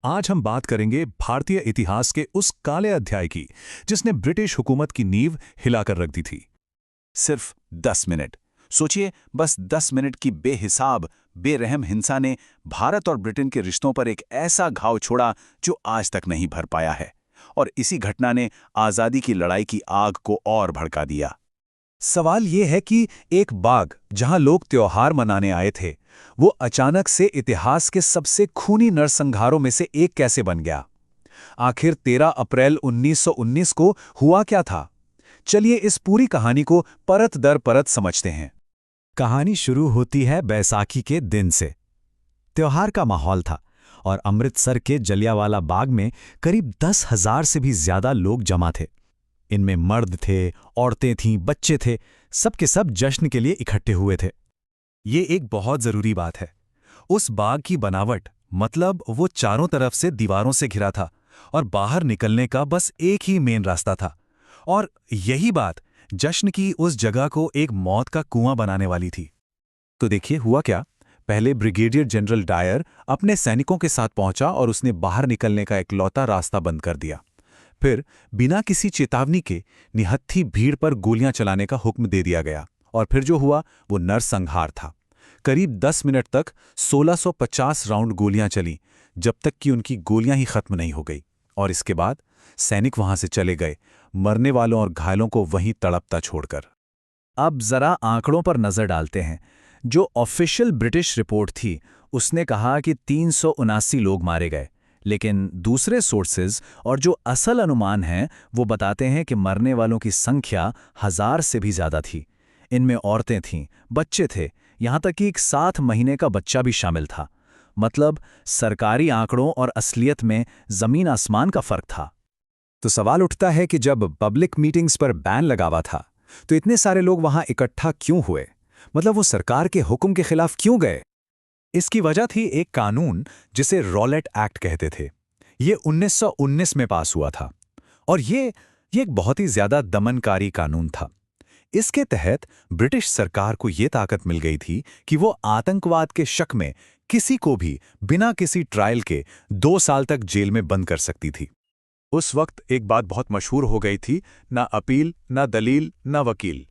आज हम बात करेंगे भारतीय इतिहास के उस काले अध्याय की जिसने ब्रिटिश हुकूमत की नींव हिलाकर रख दी थी। सिर्फ 10 मिनट सोचिए, बस 10 मिनट की बेहिसाब बेरहम हिंसा ने भारत और ब्रिटेन के रिश्तों पर एक ऐसा घाव छोड़ा जो आज तक नहीं भर पाया है। और इसी घटना ने आज़ादी की लड़ाई की आग को और भड़का दिया। सवाल ये है कि एक बाग जहां लोग त्योहार मनाने आए थे, वो अचानक से इतिहास के सबसे खूनी नरसंहारों में से एक कैसे बन गया? आखिर 13 अप्रैल 1919 को हुआ क्या था? चलिए इस पूरी कहानी को परत दर परत समझते हैं। कहानी शुरू होती है बैसाखी के दिन से। त्योहार का माहौल था और अमृतसर के जलियांवाला बाग में करीब 10,000 से भी ज्यादा लोग जमा थे। इनमें मर्द थे, औरतें थीं, बच्चे थे, सब के सब जश्न के लिए इकट्ठे हुए थे। ये एक बहुत जरूरी बात है। उस बाग की बनावट, मतलब वो चारों तरफ से दीवारों से घिरा था और बाहर निकलने का बस एक ही मेन रास्ता था। और यही बात जश्न की उस जगह को एक मौत का कुआं बनाने वाली थी। तो देखिए हुआ क्या। पहले ब्रिगेडियर जनरल डायर अपने सैनिकों के साथ पहुंचा और उसने बाहर निकलने का इकलौता रास्ता बंद कर दिया। फिर बिना किसी चेतावनी के निहत्थी भीड़ पर गोलियां चलाने का हुक्म दे दिया गया। और फिर जो हुआ वो नरसंहार था। करीब 10 मिनट तक 1650 राउंड गोलियां चली, जब तक कि उनकी गोलियां ही खत्म नहीं हो गई। और इसके बाद सैनिक वहां से चले गए, मरने वालों और घायलों को वहीं तड़पता छोड़कर। अब जरा आंकड़ों पर नजर डालते हैं। जो ऑफिशियल ब्रिटिश रिपोर्ट थी उसने कहा कि 379 लोग मारे गए, लेकिन दूसरे सोर्सेज और जो असल अनुमान हैं वो बताते हैं कि मरने वालों की संख्या 1000 से भी ज्यादा थी। इनमें औरतें थीं, बच्चे थे, यहां तक कि एक 7 महीने का बच्चा भी शामिल था। मतलब सरकारी आंकड़ों और असलियत में जमीन आसमान का फर्क था। तो सवाल उठता है कि जब पब्लिक मीटिंग्स पर बैन लगा हुआ था तो इतने सारे लोग वहां इकट्ठा क्यों हुए? मतलब वो सरकार के हुक्म के खिलाफ क्यों गए? इसकी वजह थी एक कानून जिसे रॉलेट एक्ट कहते थे। ये 1919 में पास हुआ था और ये एक बहुत ही ज्यादा दमनकारी कानून था। इसके तहत ब्रिटिश सरकार को ये ताकत मिल गई थी कि वो आतंकवाद के शक में किसी को भी बिना किसी ट्रायल के 2 साल तक जेल में बंद कर सकती थी। उस वक्त एक बात बहुत मशहूर हो गई थी, ना अपील, ना दलील, ना वकील।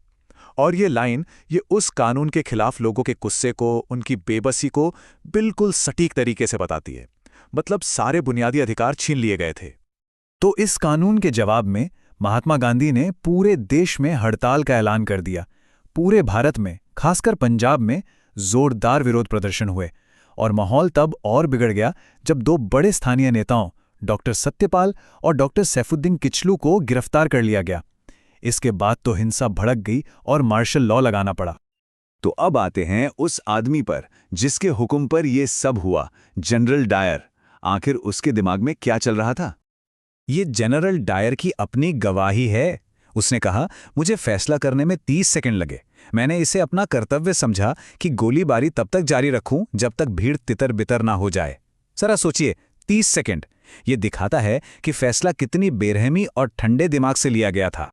और ये उस कानून के खिलाफ लोगों के गुस्से को, उनकी बेबसी को बिल्कुल सटीक तरीके से बताती है। मतलब सारे बुनियादी अधिकार छीन लिए गए थे। तो इस कानून के जवाब में महात्मा गांधी ने पूरे देश में हड़ताल का ऐलान कर दिया। पूरे भारत में, खासकर पंजाब में जोरदार विरोध प्रदर्शन हुए। और माहौल तब और बिगड़ गया जब 2 बड़े स्थानीय नेताओं डॉक्टर सत्यपाल और डॉक्टर सैफुद्दीन किचलू को गिरफ्तार कर लिया गया। इसके बाद तो हिंसा भड़क गई और मार्शल लॉ लगाना पड़ा। तो अब आते हैं उस आदमी पर जिसके हुक्म पर यह सब हुआ, जनरल डायर। आखिर उसके दिमाग में क्या चल रहा था? ये जनरल डायर की अपनी गवाही है। उसने कहा, मुझे फैसला करने में 30 सेकंड लगे। मैंने इसे अपना कर्तव्य समझा कि गोलीबारी तब तक जारी रखूं जब तक भीड़ तितर बितर ना हो जाए। जरा सोचिए, 30 सेकंड। ये दिखाता है कि फैसला कितनी बेरहमी और ठंडे दिमाग से लिया गया था।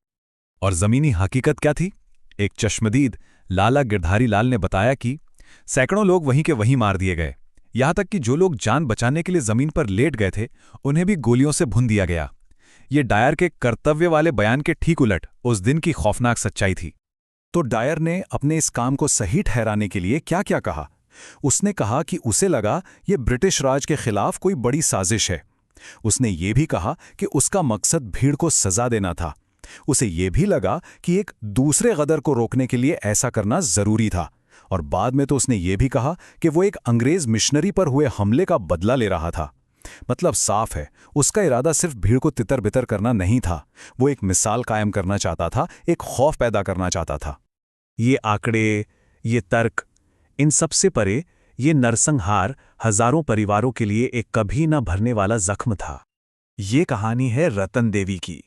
और जमीनी हकीकत क्या थी? एक चश्मदीद लाला गिरधारी लाल ने बताया कि सैकड़ों लोग वहीं के वहीं मार दिए गए। यहां तक कि जो लोग जान बचाने के लिए जमीन पर लेट गए थे उन्हें भी गोलियों से भून दिया गया। ये डायर के कर्तव्य वाले बयान के ठीक उलट उस दिन की खौफनाक सच्चाई थी। तो डायर ने अपने इस काम को सही ठहराने के लिए क्या क्या कहा? उसने कहा कि उसे लगा ये ब्रिटिश राज के खिलाफ कोई बड़ी साजिश है। उसने ये भी कहा कि उसका मकसद भीड़ को सजा देना था। उसे ये भी लगा कि एक दूसरे गदर को रोकने के लिए ऐसा करना जरूरी था। और बाद में तो उसने ये भी कहा कि वो एक अंग्रेज मिशनरी पर हुए हमले का बदला ले रहा था। मतलब साफ है, उसका इरादा सिर्फ भीड़ को तितर बितर करना नहीं था। वो एक मिसाल कायम करना चाहता था, एक खौफ पैदा करना चाहता था। ये आंकड़े, ये तर्क, इन सबसे परे ये नरसंहार हजारों परिवारों के लिए एक कभी न भरने वाला जख्म था। ये कहानी है रतन देवी की।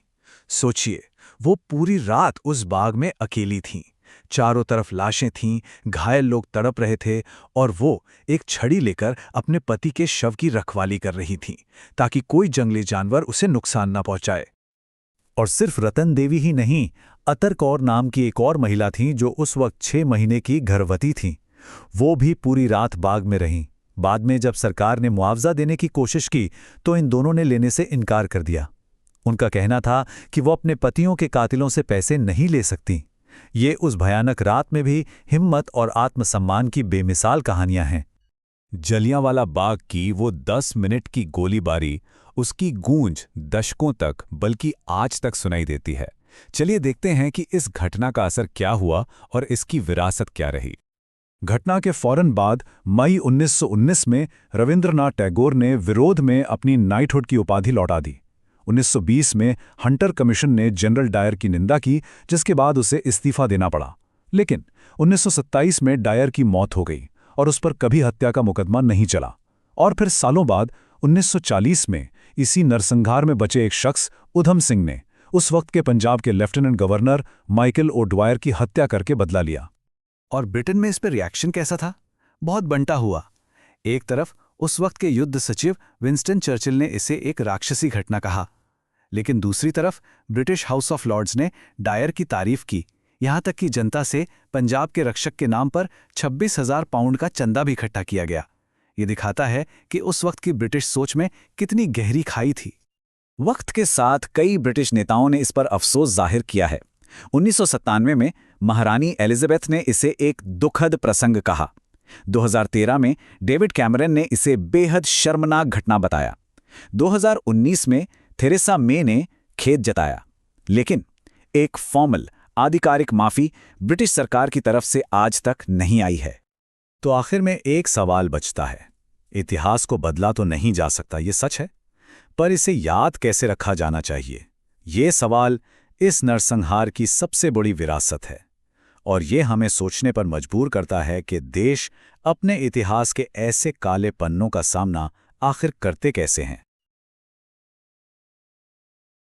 सोचिए, वो पूरी रात उस बाग में अकेली थीं। चारों तरफ लाशें थीं, घायल लोग तड़प रहे थे और वो एक छड़ी लेकर अपने पति के शव की रखवाली कर रही थीं ताकि कोई जंगली जानवर उसे नुकसान न पहुंचाए। और सिर्फ रतन देवी ही नहीं, अतर कौर नाम की एक और महिला थीं जो उस वक्त 6 महीने की गर्भवती थीं। वो भी पूरी रात बाग में रहीं। बाद में जब सरकार ने मुआवजा देने की कोशिश की तो इन दोनों ने लेने से इनकार कर दिया। उनका कहना था कि वो अपने पतियों के कातिलों से पैसे नहीं ले सकती। ये उस भयानक रात में भी हिम्मत और आत्मसम्मान की बेमिसाल कहानियां हैं। जलियांवाला बाग की वो 10 मिनट की गोलीबारी, उसकी गूंज दशकों तक बल्कि आज तक सुनाई देती है। चलिए देखते हैं कि इस घटना का असर क्या हुआ और इसकी विरासत क्या रही। घटना के फौरन बाद मई 1919 में रविंद्रनाथ टैगोर ने विरोध में अपनी नाइटहुड की उपाधि लौटा दी। 1920 में हंटर कमीशन ने जनरल डायर की निंदा की, जिसके बाद उसे इस्तीफा देना पड़ा। लेकिन 1927 में डायर की मौत हो गई और उस पर कभी हत्या का मुकदमा नहीं चला। और फिर सालों बाद 1940 में इसी नरसंहार में बचे एक शख्स उधम सिंह ने उस वक्त के पंजाब के लेफ्टिनेंट गवर्नर माइकल ओ'ड्वायर की हत्या करके बदला लिया। और ब्रिटेन में इस पर रिएक्शन कैसा था? बहुत बंटा हुआ। एक तरफ उस वक्त के युद्ध सचिव विंस्टन चर्चिल ने इसे एक राक्षसी घटना कहा, लेकिन दूसरी तरफ ब्रिटिश हाउस ऑफ लॉर्ड्स ने डायर की तारीफ की। यहां तक कि जनता से पंजाब के रक्षक के नाम पर 26,000 पाउंड का चंदा भी इकट्ठा किया गया। ये दिखाता है कि उस वक्त की ब्रिटिश सोच में कितनी गहरी खाई थी। वक्त के साथ कई ब्रिटिश नेताओं ने इस पर अफसोस जाहिर किया है। 1997 में महारानी एलिजाबेथ ने इसे एक दुखद प्रसंग कहा। 2013 में डेविड कैमरन ने इसे बेहद शर्मनाक घटना बताया। 2019 में थेरेसा मे ने खेद जताया। लेकिन एक फॉर्मल आधिकारिक माफी ब्रिटिश सरकार की तरफ से आज तक नहीं आई है। तो आखिर में एक सवाल बचता है। इतिहास को बदला तो नहीं जा सकता, ये सच है, पर इसे याद कैसे रखा जाना चाहिए? ये सवाल इस नरसंहार की सबसे बड़ी विरासत है और ये हमें सोचने पर मजबूर करता है कि देश अपने इतिहास के ऐसे काले पन्नों का सामना आखिर करते कैसे हैं।